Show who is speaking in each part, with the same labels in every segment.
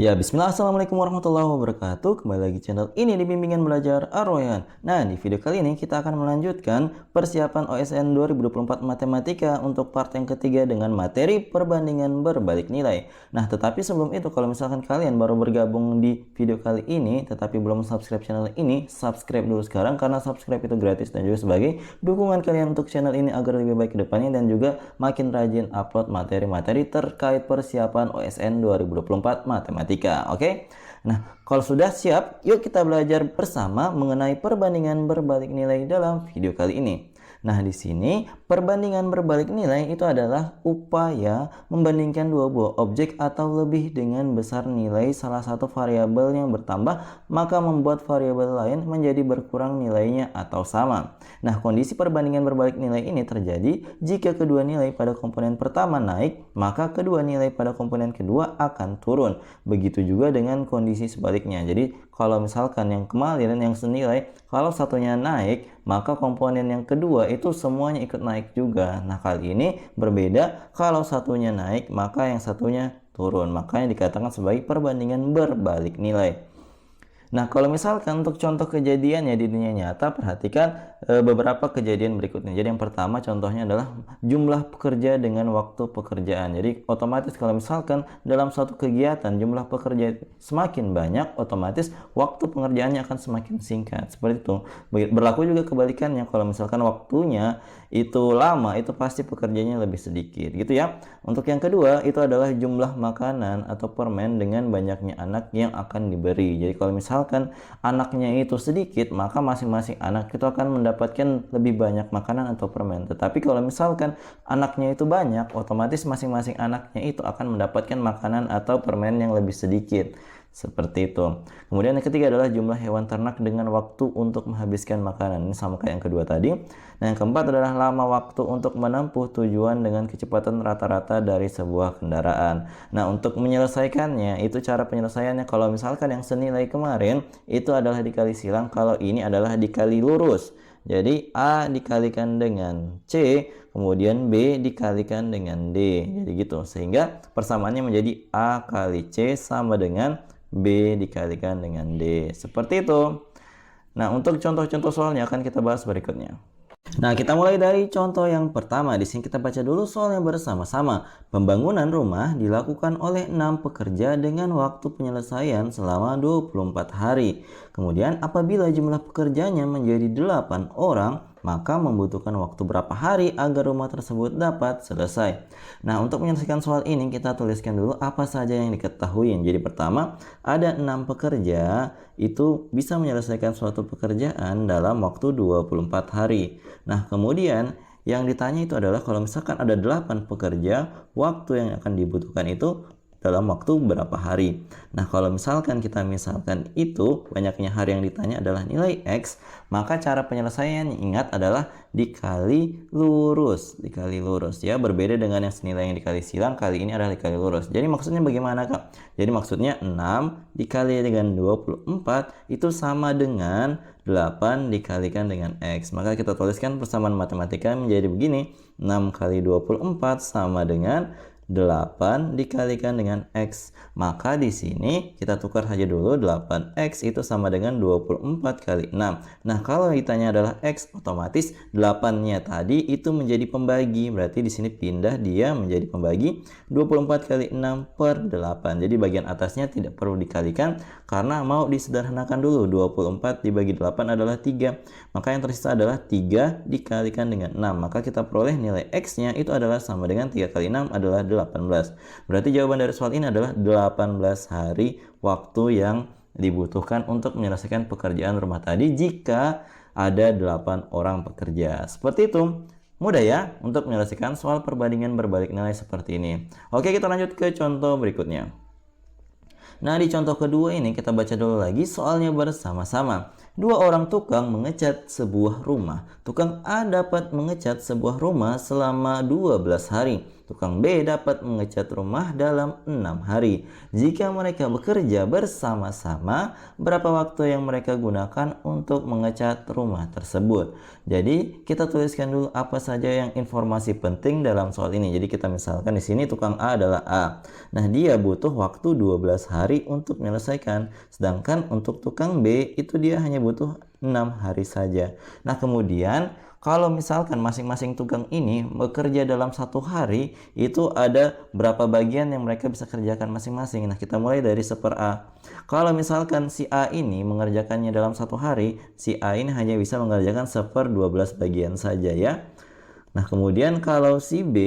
Speaker 1: Ya, bismillah, assalamualaikum warahmatullahi wabarakatuh. Kembali lagi channel ini di Bimbingan Belajar Ar-Royan. Nah, di video kali ini kita akan melanjutkan persiapan OSN 2024 Matematika untuk part yang ketiga dengan materi perbandingan berbalik nilai. Nah, tetapi sebelum itu, kalau misalkan kalian baru bergabung di video kali ini, tetapi belum subscribe channel ini, subscribe dulu sekarang karena subscribe itu gratis dan juga sebagai dukungan kalian untuk channel ini agar lebih baik ke depannya dan juga makin rajin upload materi-materi terkait persiapan OSN 2024 Matematika. Oke. Nah, kalau sudah siap, yuk kita belajar bersama mengenai perbandingan berbalik nilai dalam video kali ini. Nah, di sini perbandingan berbalik nilai itu adalah upaya membandingkan dua buah objek atau lebih dengan besar nilai salah satu variabel yang bertambah, maka membuat variabel lain menjadi berkurang nilainya atau sama. Nah, kondisi perbandingan berbalik nilai ini terjadi jika kedua nilai pada komponen pertama naik, maka kedua nilai pada komponen kedua akan turun. Begitu juga dengan kondisi sebaliknya. Jadi, kalau misalkan yang kemarin yang senilai, kalau satunya naik, maka komponen yang kedua itu semuanya ikut naik juga. Nah, kali ini berbeda, kalau satunya naik, maka yang satunya turun. Makanya dikatakan sebagai perbandingan berbalik nilai. Nah, kalau misalkan untuk contoh kejadian ya di dunia nyata, perhatikan beberapa kejadian berikutnya. Jadi yang pertama contohnya adalah jumlah pekerja dengan waktu pekerjaan. Jadi otomatis kalau misalkan dalam suatu kegiatan jumlah pekerja semakin banyak, otomatis waktu pengerjaannya akan semakin singkat. Seperti itu. Berlaku juga kebalikannya, kalau misalkan waktunya itu lama, itu pasti pekerjanya lebih sedikit gitu ya. Untuk yang kedua itu adalah jumlah makanan atau permen dengan banyaknya anak yang akan diberi. Jadi kalau misalkan anaknya itu sedikit, maka masing-masing anak itu akan mendapatkan lebih banyak makanan atau permen. Tetapi kalau misalkan anaknya itu banyak, otomatis masing-masing anaknya itu akan mendapatkan makanan atau permen yang lebih sedikit. Seperti itu. Kemudian yang ketiga adalah jumlah hewan ternak dengan waktu untuk menghabiskan makanan. Ini sama kayak yang kedua tadi. Nah, yang keempat adalah lama waktu untuk menempuh tujuan dengan kecepatan rata-rata dari sebuah kendaraan. Nah, untuk menyelesaikannya, itu cara penyelesaiannya. Kalau misalkan yang senilai kemarin, itu adalah dikali silang. Kalau ini adalah dikali lurus. Jadi, A dikalikan dengan C, kemudian B dikalikan dengan D. Jadi gitu. Sehingga persamaannya menjadi A kali C sama dengan B dikalikan dengan D. Seperti itu. Nah, untuk contoh-contoh soalnya akan kita bahas berikutnya. Nah, kita mulai dari contoh yang pertama. Di sini kita baca dulu soalnya bersama-sama. Pembangunan rumah dilakukan oleh 6 pekerja dengan waktu penyelesaian selama 24 hari. Kemudian apabila jumlah pekerjanya menjadi 8 orang, maka membutuhkan waktu berapa hari agar rumah tersebut dapat selesai. Nah, untuk menyelesaikan soal ini kita tuliskan dulu apa saja yang diketahui. Jadi pertama, ada 6 pekerja itu bisa menyelesaikan suatu pekerjaan dalam waktu 24 hari. Nah, kemudian yang ditanya itu adalah kalau misalkan ada 8 pekerja, waktu yang akan dibutuhkan itu dalam waktu berapa hari. Nah, kalau misalkan itu banyaknya hari yang ditanya adalah nilai X, maka cara penyelesaian ingat adalah dikali lurus ya, berbeda dengan yang senilai yang dikali silang, kali ini adalah dikali lurus. Jadi maksudnya bagaimana, Kak? Jadi maksudnya 6 dikali dengan 24 itu sama dengan 8 dikalikan dengan X. Maka kita tuliskan persamaan matematika menjadi begini, 6 kali 24 sama dengan 8 dikalikan dengan X. Maka di sini kita tukar saja dulu, 8X itu sama dengan 24 kali 6. Nah, kalau ditanya adalah X, otomatis 8-nya tadi itu menjadi pembagi. Berarti di sini pindah dia menjadi pembagi, 24 kali 6 per 8. Jadi bagian atasnya tidak perlu dikalikan karena mau disederhanakan dulu. 24 dibagi 8 adalah 3. Maka yang tersisa adalah 3 dikalikan dengan 6. Maka kita peroleh nilai X-nya itu adalah sama dengan 3 kali 6 adalah 18. Berarti jawaban dari soal ini adalah 18 hari waktu yang dibutuhkan untuk menyelesaikan pekerjaan rumah tadi jika ada 8 orang pekerja. Seperti itu. Mudah ya untuk menyelesaikan soal perbandingan berbalik nilai seperti ini. Oke, kita lanjut ke contoh berikutnya. Nah, di contoh kedua ini kita baca dulu lagi soalnya bersama-sama. 2 orang tukang mengecat sebuah rumah. Tukang A dapat mengecat sebuah rumah selama 12 hari. tukang B dapat mengecat rumah dalam 6 hari. Jika mereka bekerja bersama-sama, berapa waktu yang mereka gunakan untuk mengecat rumah tersebut? Jadi kita tuliskan dulu apa saja yang informasi penting dalam soal ini. Jadi kita misalkan di sini tukang A adalah A. Nah, dia butuh waktu 12 hari untuk menyelesaikan. Sedangkan untuk tukang B itu dia hanya butuh 6 hari saja. Nah, kemudian kalau misalkan masing-masing tukang ini bekerja dalam 1 hari, itu ada berapa bagian yang mereka bisa kerjakan masing-masing. Nah, kita mulai dari 1/A. Kalau misalkan si A ini mengerjakannya dalam 1 hari, si A ini hanya bisa mengerjakan 1/12 bagian saja ya. Nah, kemudian kalau si B,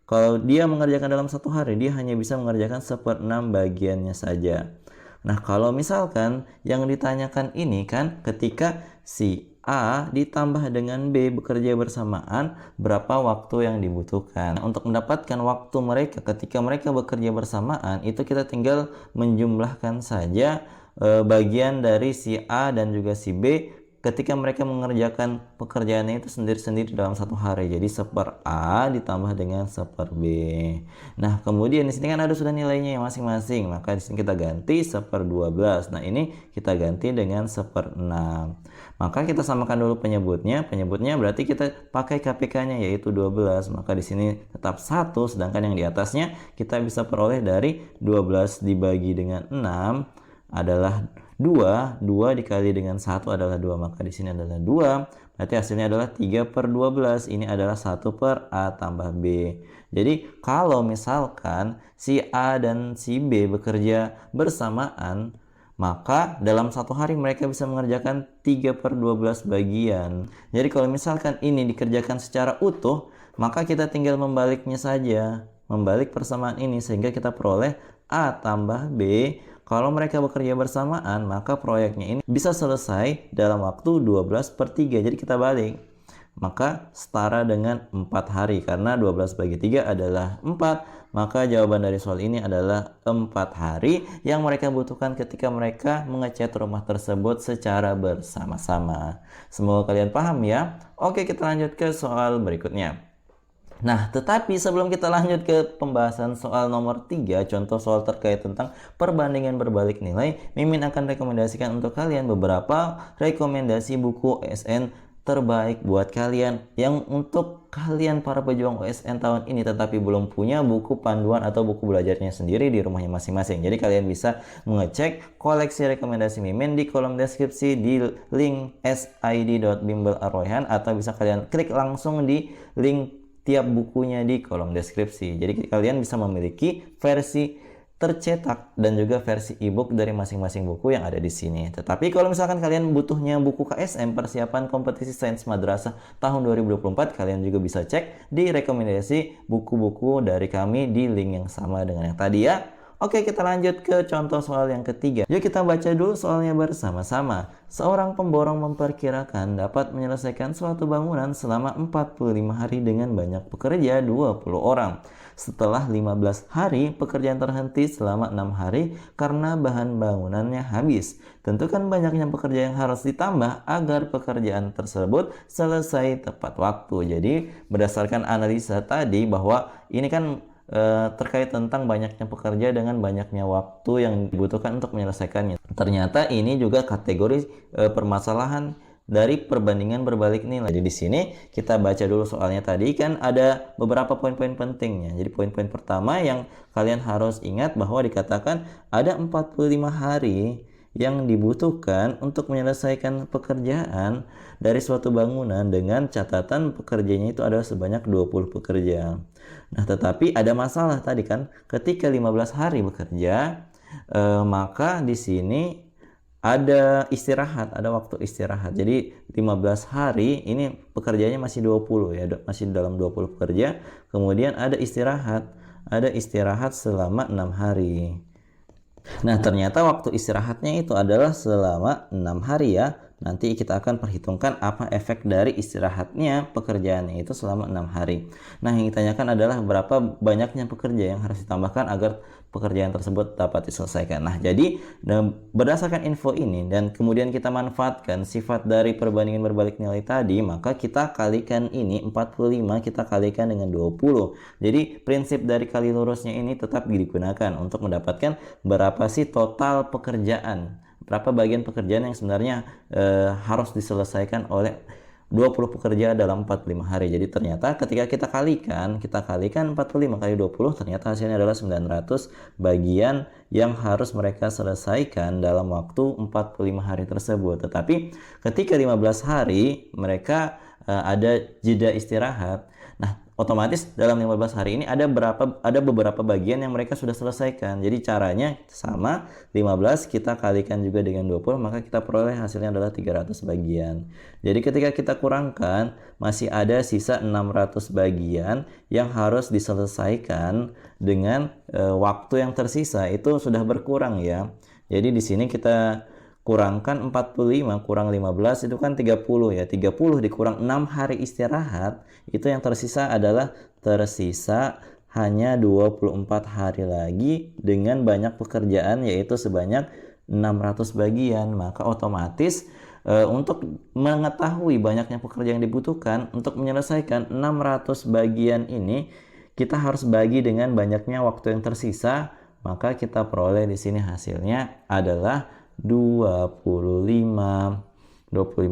Speaker 1: kalau dia mengerjakan dalam 1 hari, dia hanya bisa mengerjakan 1/6 bagiannya saja. Nah, kalau misalkan yang ditanyakan ini kan ketika si A ditambah dengan B bekerja bersamaan, berapa waktu yang dibutuhkan. Untuk mendapatkan waktu mereka ketika mereka bekerja bersamaan, itu kita tinggal menjumlahkan saja bagian dari si A dan juga si B ketika mereka mengerjakan pekerjaannya itu sendiri-sendiri dalam 1 hari. Jadi 1/A ditambah dengan 1/B. Nah, kemudian di sini kan ada sudah nilainya masing-masing. Maka di sini kita ganti 1/12. Nah, ini kita ganti dengan 1/6. Maka kita samakan dulu penyebutnya. Penyebutnya berarti kita pakai KPK-nya yaitu 12. Maka di sini tetap 1, sedangkan yang di atasnya kita bisa peroleh dari 12 dibagi dengan 6 adalah 2 dikali dengan 1 adalah 2, maka di sini adalah 2, berarti hasilnya adalah 3/12. Ini adalah 1/A tambah B. Jadi kalau misalkan si A dan si B bekerja bersamaan, maka dalam 1 hari mereka bisa mengerjakan 3/12 bagian. Jadi kalau misalkan ini dikerjakan secara utuh, maka kita tinggal membaliknya saja, membalik persamaan ini sehingga kita peroleh A tambah B. Kalau mereka bekerja bersamaan, maka proyeknya ini bisa selesai dalam waktu 12/3. Jadi kita balik. Maka setara dengan 4 hari. Karena 12 bagi 3 adalah 4. Maka jawaban dari soal ini adalah 4 hari yang mereka butuhkan ketika mereka mengecat rumah tersebut secara bersama-sama. Semoga kalian paham ya. Oke, kita lanjut ke soal berikutnya. Nah, tetapi sebelum kita lanjut ke pembahasan soal nomor 3, contoh soal terkait tentang perbandingan berbalik nilai, Mimin akan rekomendasikan untuk kalian beberapa rekomendasi buku OSN terbaik buat kalian yang untuk kalian para pejuang OSN tahun ini tetapi belum punya buku panduan atau buku belajarnya sendiri di rumahnya masing-masing. Jadi kalian bisa mengecek koleksi rekomendasi Mimin di kolom deskripsi di link sid.bimbel@arroyan atau bisa kalian klik langsung di link tiap bukunya di kolom deskripsi. Jadi kalian bisa memiliki versi tercetak dan juga versi ebook dari masing-masing buku yang ada di sini. Tetapi kalau misalkan kalian butuhnya buku KSM persiapan kompetisi sains madrasah tahun 2024, kalian juga bisa cek di rekomendasi buku-buku dari kami di link yang sama dengan yang tadi ya. Oke, kita lanjut ke contoh soal yang ketiga. Yuk kita baca dulu soalnya bersama-sama. Seorang pemborong memperkirakan dapat menyelesaikan suatu bangunan selama 45 hari dengan banyak pekerja 20 orang. Setelah 15 hari, pekerjaan terhenti selama 6 hari karena bahan bangunannya habis. Tentukan banyaknya pekerja yang harus ditambah agar pekerjaan tersebut selesai tepat waktu. Jadi berdasarkan analisa tadi bahwa ini kan terkait tentang banyaknya pekerja dengan banyaknya waktu yang dibutuhkan untuk menyelesaikannya. Ternyata ini juga kategori permasalahan dari perbandingan berbalik nilai. Jadi di sini kita baca dulu soalnya tadi kan ada beberapa poin-poin pentingnya. Jadi poin-poin pertama yang kalian harus ingat bahwa dikatakan ada 45 hari yang dibutuhkan untuk menyelesaikan pekerjaan dari suatu bangunan dengan catatan pekerjanya itu adalah sebanyak 20 pekerja. Nah, tetapi ada masalah tadi kan, ketika 15 hari bekerja, maka di sini ada istirahat, ada waktu istirahat. Jadi 15 hari ini pekerjaannya masih 20 ya, masih dalam 20 pekerja. Kemudian ada istirahat selama 6 hari. Nah, ternyata waktu istirahatnya itu adalah selama 6 hari ya. Nanti kita akan perhitungkan apa efek dari istirahatnya pekerjaannya itu selama 6 hari. Nah, yang ditanyakan adalah berapa banyaknya pekerja yang harus ditambahkan agar pekerjaan tersebut dapat diselesaikan. Nah, jadi berdasarkan info ini dan kemudian kita manfaatkan sifat dari perbandingan berbalik nilai tadi, maka kita kalikan ini 45 kita kalikan dengan 20. Jadi prinsip dari kali lurusnya ini tetap digunakan untuk mendapatkan berapa sih total pekerjaan, berapa bagian pekerjaan yang sebenarnya harus diselesaikan oleh 20 pekerja dalam 45 hari. Jadi ternyata ketika kita kalikan 45 kali 20, ternyata hasilnya adalah 900 bagian yang harus mereka selesaikan dalam waktu 45 hari tersebut. Tetapi ketika 15 hari mereka ada jeda istirahat. Nah, otomatis dalam 15 hari ini ada beberapa bagian yang mereka sudah selesaikan. Jadi caranya sama, 15 kita kalikan juga dengan 20, maka kita peroleh hasilnya adalah 300 bagian. Jadi ketika kita kurangkan, masih ada sisa 600 bagian yang harus diselesaikan dengan waktu yang tersisa itu sudah berkurang ya. Jadi di sini kita kurangkan 45 kurang 15 itu kan 30 ya. 30 dikurang 6 hari istirahat, itu yang tersisa hanya 24 hari lagi dengan banyak pekerjaan, yaitu sebanyak 600 bagian. Maka otomatis untuk mengetahui banyaknya pekerjaan yang dibutuhkan untuk menyelesaikan 600 bagian ini, kita harus bagi dengan banyaknya waktu yang tersisa. Maka kita peroleh di sini hasilnya adalah 25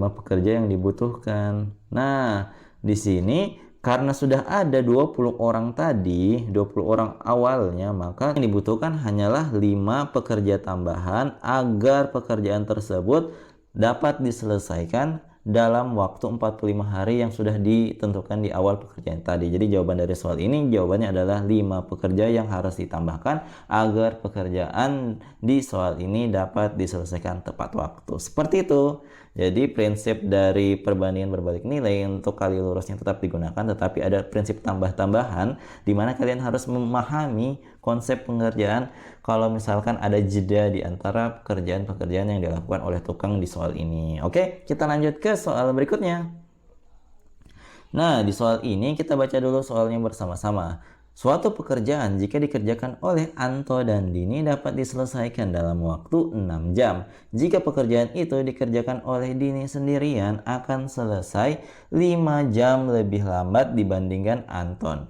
Speaker 1: pekerja yang dibutuhkan. Nah, di sini karena sudah ada 20 orang tadi, 20 orang awalnya, maka yang dibutuhkan hanyalah 5 pekerja tambahan agar pekerjaan tersebut dapat diselesaikan dalam waktu 45 hari yang sudah ditentukan di awal pekerjaan tadi. Jadi jawaban dari soal ini, jawabannya adalah 5 pekerja yang harus ditambahkan agar pekerjaan di soal ini dapat diselesaikan tepat waktu. Seperti itu. Jadi prinsip dari perbandingan berbalik nilai untuk kali lurusnya tetap digunakan, tetapi ada prinsip tambah-tambahan di mana kalian harus memahami konsep pengerjaan kalau misalkan ada jeda di antara pekerjaan-pekerjaan yang dilakukan oleh tukang di soal ini. Oke, kita lanjut ke soal berikutnya. Nah, di soal ini kita baca dulu soalnya bersama-sama. Suatu pekerjaan jika dikerjakan oleh Anto dan Dini dapat diselesaikan dalam waktu 6 jam. Jika pekerjaan itu dikerjakan oleh Dini sendirian akan selesai 5 jam lebih lambat dibandingkan Anton.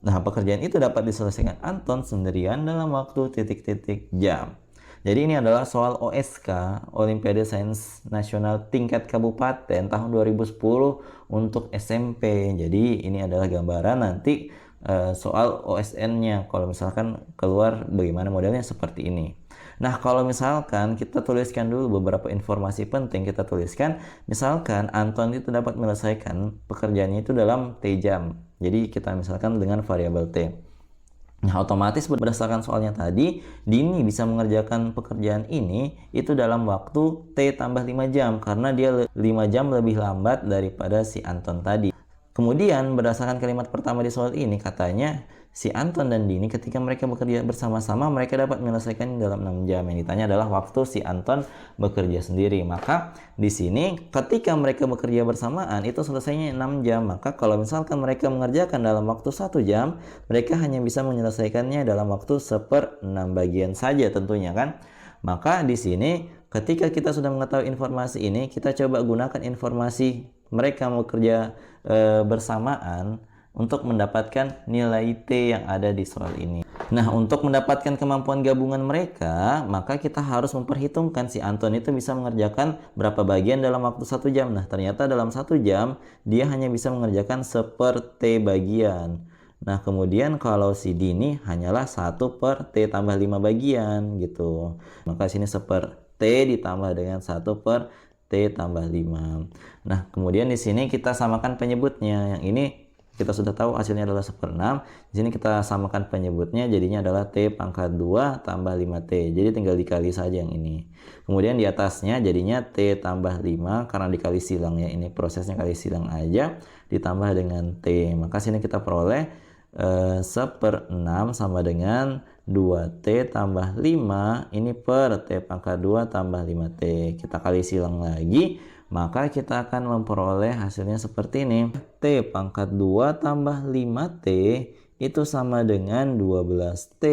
Speaker 1: Nah, pekerjaan itu dapat diselesaikan Anton sendirian dalam waktu titik-titik jam. Jadi ini adalah soal OSK, Olimpiade Sains Nasional tingkat kabupaten tahun 2010 untuk SMP. Jadi ini adalah gambaran nanti soal OSN-nya kalau misalkan keluar bagaimana modelnya seperti ini. Nah, kalau misalkan kita tuliskan dulu beberapa informasi penting, kita tuliskan misalkan Anton itu dapat menyelesaikan pekerjaannya itu dalam T jam. Jadi kita misalkan dengan variabel T. Nah, otomatis berdasarkan soalnya tadi, Dini bisa mengerjakan pekerjaan ini itu dalam waktu T tambah 5 jam karena dia 5 jam lebih lambat daripada si Anton tadi. Kemudian berdasarkan kalimat pertama di soal ini katanya si Anton dan Dini ketika mereka bekerja bersama-sama mereka dapat menyelesaikan dalam 6 jam. Yang ditanya adalah waktu si Anton bekerja sendiri. Maka di sini ketika mereka bekerja bersamaan itu selesainya 6 jam. Maka kalau misalkan mereka mengerjakan dalam waktu 1 jam, mereka hanya bisa menyelesaikannya dalam waktu 1/6 bagian saja tentunya kan. Maka di sini ketika kita sudah mengetahui informasi ini, kita coba gunakan informasi mereka bekerja bersamaan untuk mendapatkan nilai T yang ada di soal ini. Nah, untuk mendapatkan kemampuan gabungan mereka, maka kita harus memperhitungkan si Anton itu bisa mengerjakan berapa bagian dalam waktu 1 jam. Nah, ternyata dalam 1 jam dia hanya bisa mengerjakan 1/T bagian. Nah, kemudian kalau si Dini hanyalah 1/T tambah 5 bagian gitu. Maka sini 1/T ditambah dengan 1/T tambah 5. Nah, kemudian di sini kita samakan penyebutnya. Yang ini kita sudah tahu hasilnya adalah 1/6. Di sini kita samakan penyebutnya jadinya adalah T pangkat 2 tambah 5T. Jadi tinggal dikali saja yang ini. Kemudian di atasnya jadinya T tambah 5 karena dikali silang ya. Ini prosesnya kali silang aja ditambah dengan T. Maka sini kita peroleh 1/6 sama dengan 2T tambah 5 ini per T pangkat 2 tambah 5T. Kita kali silang lagi, maka kita akan memperoleh hasilnya seperti ini. T pangkat 2 tambah 5T itu sama dengan 12T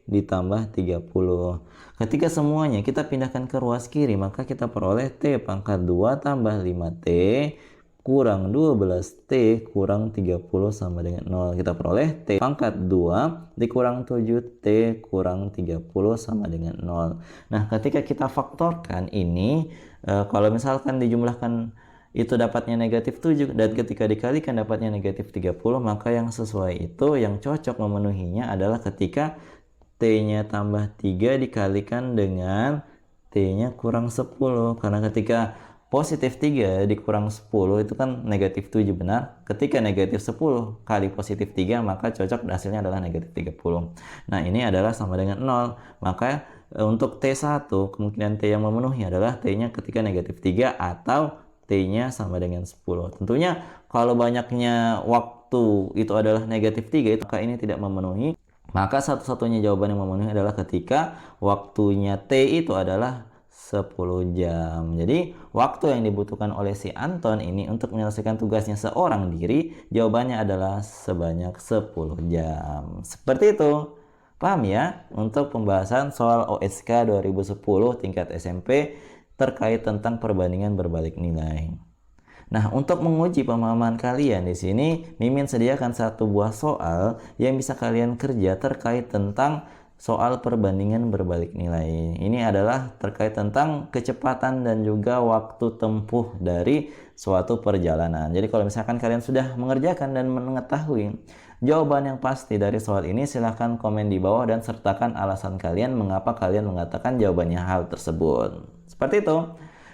Speaker 1: ditambah 30. Ketika semuanya kita pindahkan ke ruas kiri, maka kita peroleh T pangkat 2 tambah 5T kurang 12T kurang 30 sama dengan 0. Kita peroleh T pangkat 2 dikurang 7T kurang 30 sama dengan 0. Nah, ketika kita faktorkan ini, kalau misalkan dijumlahkan itu dapatnya negatif 7, dan ketika dikalikan dapatnya negatif 30, maka yang sesuai itu, yang cocok memenuhinya adalah ketika T-nya tambah 3 dikalikan dengan T-nya kurang 10. Karena ketika positif 3 dikurang 10 itu kan negatif 7, benar? Ketika negatif 10 kali positif 3, maka cocok hasilnya adalah negatif 30. Nah, ini adalah sama dengan 0. Maka untuk T1, kemungkinan T yang memenuhi adalah T-nya ketika negatif 3 atau T-nya sama dengan 10. Tentunya kalau banyaknya waktu itu adalah negatif 3, maka ini tidak memenuhi. Maka satu-satunya jawaban yang memenuhi adalah ketika waktunya T itu adalah 10 jam. Jadi waktu yang dibutuhkan oleh si Anton ini untuk menyelesaikan tugasnya seorang diri, jawabannya adalah sebanyak 10 jam. Seperti itu. Paham ya? Untuk pembahasan soal OSK 2010 tingkat SMP terkait tentang perbandingan berbalik nilai. Nah, untuk menguji pemahaman kalian di sini, Mimin sediakan satu buah soal yang bisa kalian kerja terkait tentang soal perbandingan berbalik nilai. Ini adalah terkait tentang kecepatan dan juga waktu tempuh dari suatu perjalanan. Jadi kalau misalkan kalian sudah mengerjakan dan mengetahui jawaban yang pasti dari soal ini, silahkan komen di bawah dan sertakan alasan kalian mengapa kalian mengatakan jawabannya hal tersebut. Seperti itu.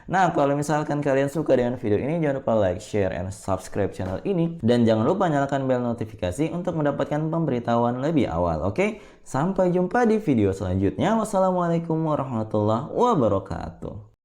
Speaker 1: Nah, kalau misalkan kalian suka dengan video ini, jangan lupa like, share, and subscribe channel ini. Dan jangan lupa nyalakan bel notifikasi untuk mendapatkan pemberitahuan lebih awal, oke? Sampai jumpa di video selanjutnya. Wassalamualaikum warahmatullahi wabarakatuh.